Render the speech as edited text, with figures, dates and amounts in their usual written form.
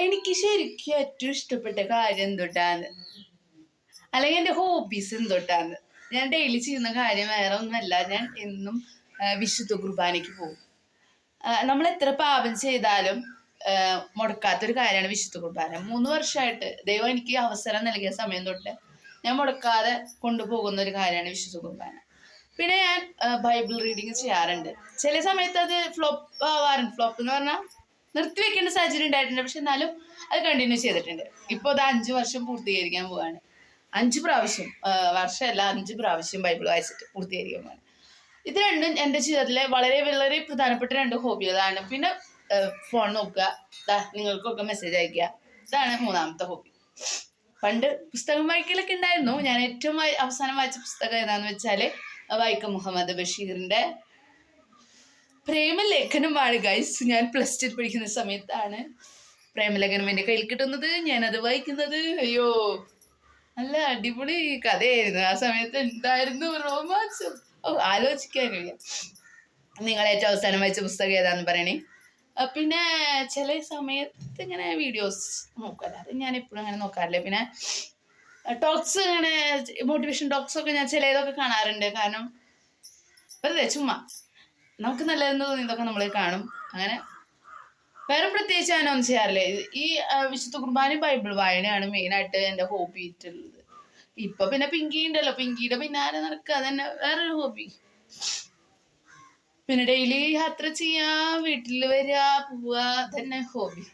എനിക്ക് ശരിക്കും ഏറ്റവും ഇഷ്ടപ്പെട്ട കാര്യം എന്തൊട്ടാണ്, അല്ലെങ്കിൽ എൻ്റെ ഹോബീസ് എന്തൊട്ടാണ്. ഞാൻ ഡെയിലി ചെയ്യുന്ന കാര്യം വേറെ ഒന്നുമല്ല. ഞാൻ എന്നും വിശുദ്ധ കുർബാനയ്ക്ക് പോകും. നമ്മൾ എത്ര പാപം ചെയ്താലും മുടക്കാത്തൊരു കാര്യമാണ് വിശുദ്ധ കുർബാന. 3 വർഷമായിട്ട് ദൈവം എനിക്ക് അവസരം നൽകിയ സമയം തൊട്ട് ഞാൻ മുടക്കാതെ കൊണ്ടുപോകുന്ന ഒരു കാര്യമാണ് വിശുദ്ധ കുർബാന. പിന്നെ ഞാൻ ബൈബിൾ റീഡിങ് ചെയ്യാറുണ്ട്. ചില സമയത്ത് അത് ഫ്ലോപ്പ് ആവാറുണ്ട്. ഫ്ലോപ്പ് എന്ന് പറഞ്ഞാൽ നിർത്തിവെക്കേണ്ട സാഹചര്യം ഉണ്ടായിട്ടുണ്ട്. പക്ഷെ എന്നാലും അത് കണ്ടിന്യൂ ചെയ്തിട്ടുണ്ട്. ഇപ്പോൾ അത് 5 വർഷം പൂർത്തീകരിക്കാൻ പോവാണ്. 5 പ്രാവശ്യം, വർഷമല്ല 5 പ്രാവശ്യം ബൈബിൾ വായിച്ചിട്ട് പൂർത്തീകരിക്കാൻ പോവാണ്. ഇത് രണ്ടും എൻ്റെ ജീവിതത്തിലെ വളരെ വളരെ പ്രധാനപ്പെട്ട 2 ഹോബികളാണ്. പിന്നെ ഫോൺ നോക്കുക, നിങ്ങൾക്കൊക്കെ മെസ്സേജ് അയക്കുക. ഇതാണ് 3ാമത്തെ ഹോബി. പണ്ട് പുസ്തകം വായിക്കലൊക്കെ ഉണ്ടായിരുന്നു. ഞാൻ ഏറ്റവും അവസാനം വായിച്ച പുസ്തകം ഏതാന്ന് വെച്ചാൽ വൈക്കം മുഹമ്മദ് ബഷീറിൻ്റെ പ്രേമലേഖനമാണ് ഗൈസ്. ഞാൻ +2 പഠിക്കുന്ന സമയത്താണ് പ്രേമലേഖനം എൻ്റെ കയ്യിൽ കിട്ടുന്നത്, ഞാനത് വായിക്കുന്നത്. അയ്യോ, നല്ല അടിപൊളി കഥയായിരുന്നു. ആ സമയത്ത് എന്തായിരുന്നു റൊമാൻസ്, ആലോചിക്കാൻ കഴിയാം. നിങ്ങൾ ഏറ്റവും അവസാനം വായിച്ച പുസ്തകം ഏതാന്ന് പറയണേ. പിന്നെ ചില സമയത്ത് ഇങ്ങനെ വീഡിയോസ് നോക്കാറ്, അത് ഞാൻ എപ്പോഴും അങ്ങനെ നോക്കാറില്ല. പിന്നെ ടോക്സ്, ഇങ്ങനെ മോട്ടിവേഷൻ ടോക്സൊക്കെ ഞാൻ ചിലതൊക്കെ കാണാറുണ്ട്. കാരണം വെറുതെ ചുമ്മാ നമുക്ക് നല്ലതെന്ന് തോന്നിയതൊക്കെ നമ്മൾ കാണും. അങ്ങനെ വേറെ പ്രത്യേകിച്ച് ഞാനൊന്നും ചെയ്യാറില്ല. ഈ വിശുദ്ധ കുർബാനയും ബൈബിൾ വായനയാണ് മെയിനായിട്ട് എൻ്റെ ഹോബി ആയിട്ടുള്ളത്. ഇപ്പൊ പിന്നെ പിങ്കി ഉണ്ടല്ലോ, പിങ്കിയുടെ പിന്നാലെ നടക്കുക, അതന്നെ വേറൊരു ഹോബി. പിന്നെ ഡെയിലി യാത്ര ചെയ്യാ, വീട്ടിൽ വരിക, പോവുക, അതന്നെ ഹോബി.